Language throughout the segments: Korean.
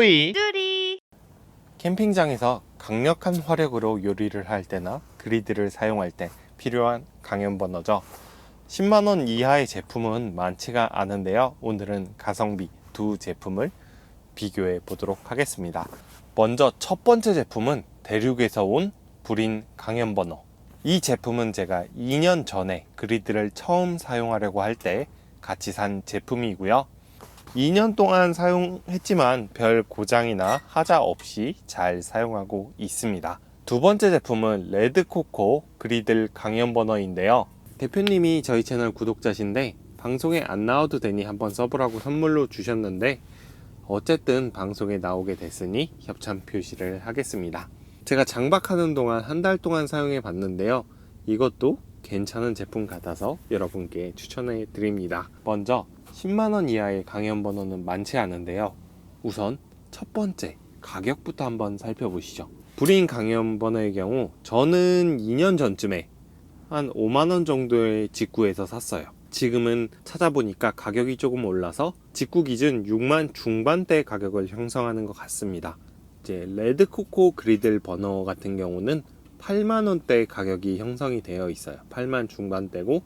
호이 뚜리. 캠핑장에서 강력한 화력으로 요리를 할 때나 그리드를 사용할 때 필요한 강연 버너죠. 10만원 이하의 제품은 많지가 않은데요. 오늘은 가성비 두 제품을 비교해 보도록 하겠습니다. 먼저 첫 번째 제품은 대륙에서 온 불인 강연 버너. 이 제품은 제가 2년 전에 그리드를 처음 사용하려고 할 때 같이 산 제품이고요. 2년 동안 사용했지만 별 고장이나 하자 없이 잘 사용하고 있습니다. 두 번째 제품은 레드코코 그리들 강연 버너인데요. 대표님이 저희 채널 구독자신데 방송에 안 나와도 되니 한번 써보라고 선물로 주셨는데 어쨌든 방송에 나오게 됐으니 협찬 표시를 하겠습니다. 제가 장박하는 동안 한 달 동안 사용해 봤는데요. 이것도 괜찮은 제품 같아서 여러분께 추천해 드립니다. 먼저 10만원 이하의 강연 버너는 많지 않은데요. 우선 첫 번째 가격부터 한번 살펴보시죠. 불인 강연 버너의 경우 저는 2년 전쯤에 한 5만원 정도의 직구에서 샀어요. 지금은 찾아보니까 가격이 조금 올라서 직구 기준 6만 중반대 가격을 형성하는 것 같습니다. 이제 레드코코 그리들 버너 같은 경우는 8만원대 가격이 형성이 되어 있어요. 8만 중반대고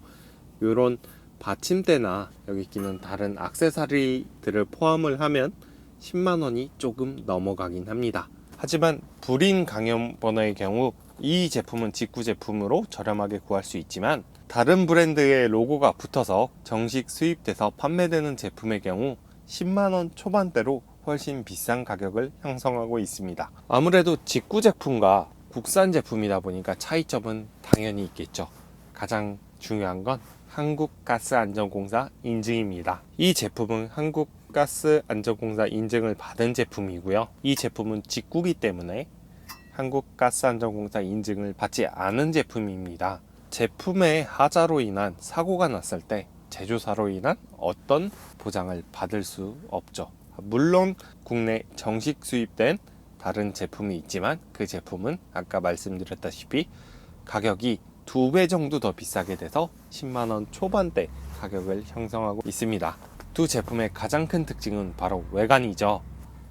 요런 받침대나 여기 끼는 다른 액세서리들을 포함을 하면 10만원이 조금 넘어가긴 합니다. 하지만 불인 강연 버너의 경우 이 제품은 직구 제품으로 저렴하게 구할 수 있지만 다른 브랜드의 로고가 붙어서 정식 수입돼서 판매되는 제품의 경우 10만원 초반대로 훨씬 비싼 가격을 형성하고 있습니다. 아무래도 직구 제품과 국산 제품이다 보니까 차이점은 당연히 있겠죠. 가장 중요한 건 한국가스안전공사 인증입니다. 이 제품은 한국가스안전공사 인증을 받은 제품이고요. 이 제품은 직구기 때문에 한국가스안전공사 인증을 받지 않은 제품입니다. 제품의 하자로 인한 사고가 났을 때 제조사로 인한 어떤 보장을 받을 수 없죠. 물론 국내 정식 수입된 다른 제품이 있지만 그 제품은 아까 말씀드렸다시피 가격이 2배 정도 더 비싸게 돼서 10만원 초반대 가격을 형성하고 있습니다. 두 제품의 가장 큰 특징은 바로 외관이죠.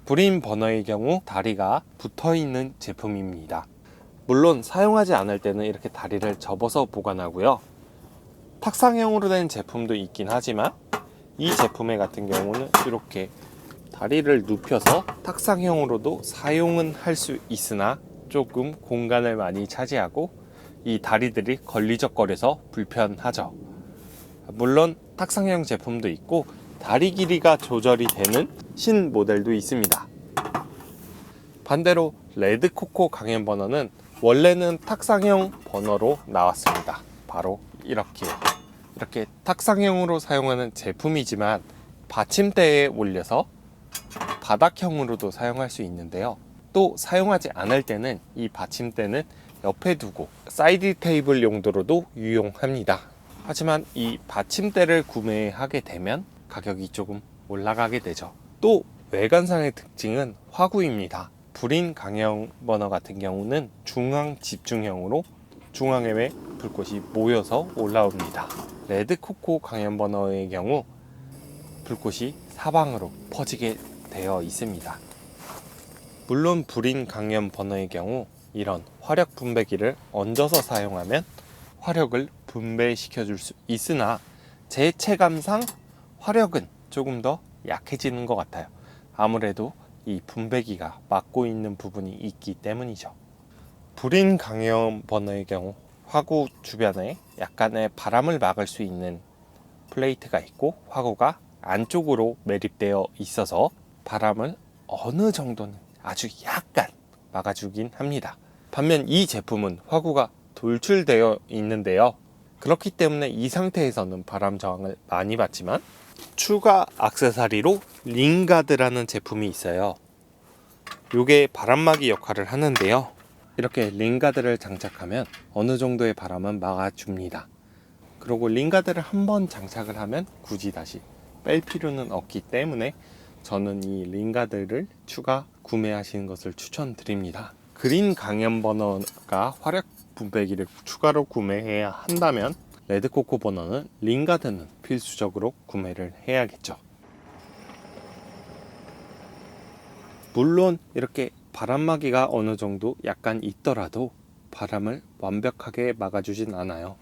불인 버너의 경우 다리가 붙어있는 제품입니다. 물론 사용하지 않을 때는 이렇게 다리를 접어서 보관하고요. 탁상형으로 된 제품도 있긴 하지만 이 제품의 같은 경우는 이렇게 다리를 눕혀서 탁상형으로도 사용은 할 수 있으나 조금 공간을 많이 차지하고 이 다리들이 걸리적거려서 불편하죠. 물론 탁상형 제품도 있고 다리 길이가 조절이 되는 신 모델도 있습니다. 반대로 레드코코 강연 버너는 원래는 탁상형 버너로 나왔습니다. 바로 이렇게 탁상형으로 사용하는 제품이지만 받침대에 올려서 바닥형으로도 사용할 수 있는데요. 또 사용하지 않을 때는 이 받침대는 옆에 두고 사이드 테이블 용도로도 유용합니다. 하지만 이 받침대를 구매하게 되면 가격이 조금 올라가게 되죠. 또 외관상의 특징은 화구입니다. 불인 강연 버너 같은 경우는 중앙 집중형으로 중앙에 불꽃이 모여서 올라옵니다. 레드코코 강연 버너의 경우 불꽃이 사방으로 퍼지게 되어 있습니다. 물론 불인 강연 버너의 경우 이런 화력 분배기를 얹어서 사용하면 화력을 분배시켜 줄 수 있으나 제 체감상 화력은 조금 더 약해지는 것 같아요. 아무래도 이 분배기가 막고 있는 부분이 있기 때문이죠. 불인 강연 버너의 경우 화구 주변에 약간의 바람을 막을 수 있는 플레이트가 있고 화구가 안쪽으로 매립되어 있어서 바람을 어느 정도는 아주 약간 막아주긴 합니다. 반면 이 제품은 화구가 돌출되어 있는데요. 그렇기 때문에 이 상태에서는 바람 저항을 많이 받지만 추가 액세서리로 링가드라는 제품이 있어요. 이게 바람막이 역할을 하는데요. 이렇게 링가드를 장착하면 어느 정도의 바람은 막아줍니다. 그리고 링가드를 한번 장착을 하면 굳이 다시 뺄 필요는 없기 때문에 저는 이 링가드를 추가 구매하시는 것을 추천드립니다. 그린 강연 버너가 화력 분배기를 추가로 구매해야 한다면 레드코코 버너는 링가드는 필수적으로 구매를 해야겠죠. 물론 이렇게 바람막이가 어느 정도 약간 있더라도 바람을 완벽하게 막아주진 않아요.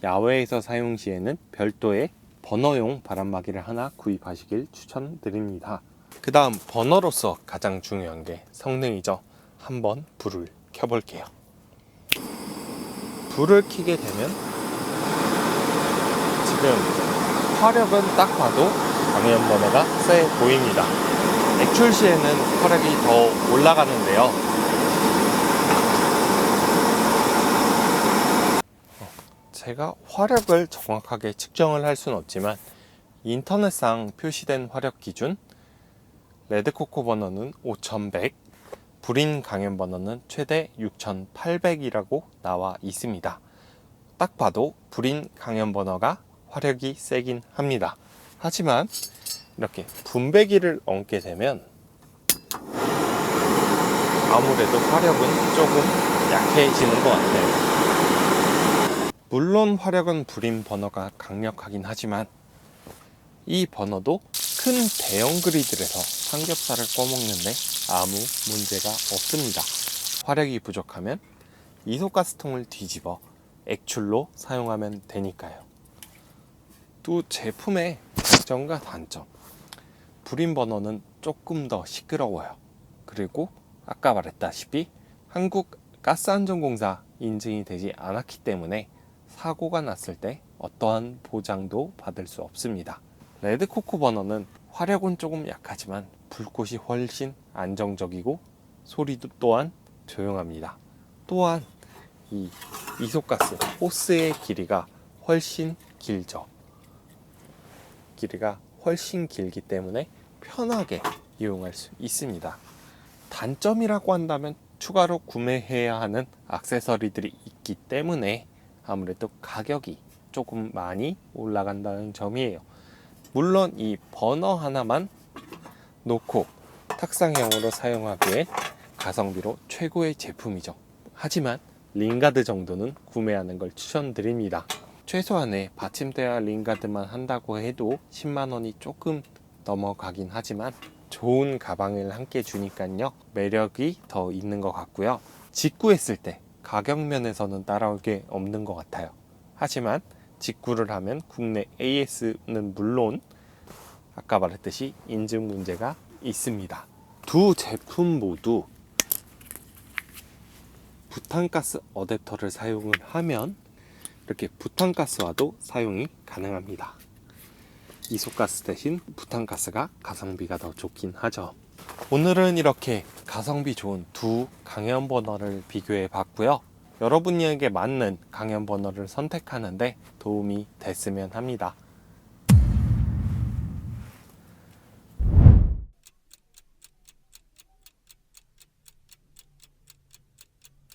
야외에서 사용 시에는 별도의 버너용 바람막이를 하나 구입하시길 추천드립니다. 그 다음 버너로서 가장 중요한 게 성능이죠. 한번 불을 켜볼게요. 불을 켜게 되면 지금 화력은 딱 봐도 강연 버너가 세 보입니다. 액출 시에는 화력이 더 올라가는데요. 제가 화력을 정확하게 측정을 할 수는 없지만 인터넷상 표시된 화력 기준 레드코코 버너는 5100, 불인 강연 버너는 최대 6800이라고 나와 있습니다. 딱 봐도 불인 강연 버너가 화력이 세긴 합니다. 하지만 이렇게 분배기를 얹게 되면 아무래도 화력은 조금 약해지는 것 같아요. 물론 화력은 불인 버너가 강력하긴 하지만 이 버너도 큰 대형 그리들에서 삼겹살을 꺼먹는데 아무 문제가 없습니다. 화력이 부족하면 이소가스통을 뒤집어 액출로 사용하면 되니까요. 또 제품의 장점과 단점. 불인 버너는 조금 더 시끄러워요. 그리고 아까 말했다시피 한국가스안전공사 인증이 되지 않았기 때문에 사고가 났을 때 어떠한 보장도 받을 수 없습니다. 레드코코 버너는 화력은 조금 약하지만 불꽃이 훨씬 안정적이고 소리도 또한 조용합니다. 또한 이 이소가스 호스의 길이가 훨씬 길죠. 길이가 훨씬 길기 때문에 편하게 이용할 수 있습니다. 단점이라고 한다면 추가로 구매해야 하는 액세서리들이 있기 때문에 아무래도 가격이 조금 많이 올라간다는 점이에요. 물론 이 버너 하나만 놓고 탁상형으로 사용하기에 가성비로 최고의 제품이죠. 하지만 링가드 정도는 구매하는 걸 추천드립니다. 최소한의 받침대와 링가드만 한다고 해도 10만원이 조금 넘어가긴 하지만 좋은 가방을 함께 주니까요 매력이 더 있는 것 같고요. 직구했을 때 가격 면에서는 따라올 게 없는 것 같아요. 하지만 직구를 하면 국내 AS는 물론 아까 말했듯이 인증 문제가 있습니다. 두 제품 모두 부탄가스 어댑터를 사용을 하면 이렇게 부탄가스와도 사용이 가능합니다. 이소가스 대신 부탄가스가 가성비가 더 좋긴 하죠. 오늘은 이렇게 가성비 좋은 두 강연 버너를 비교해 봤고요. 여러분에게 맞는 강연 버너를 선택하는데 도움이 됐으면 합니다.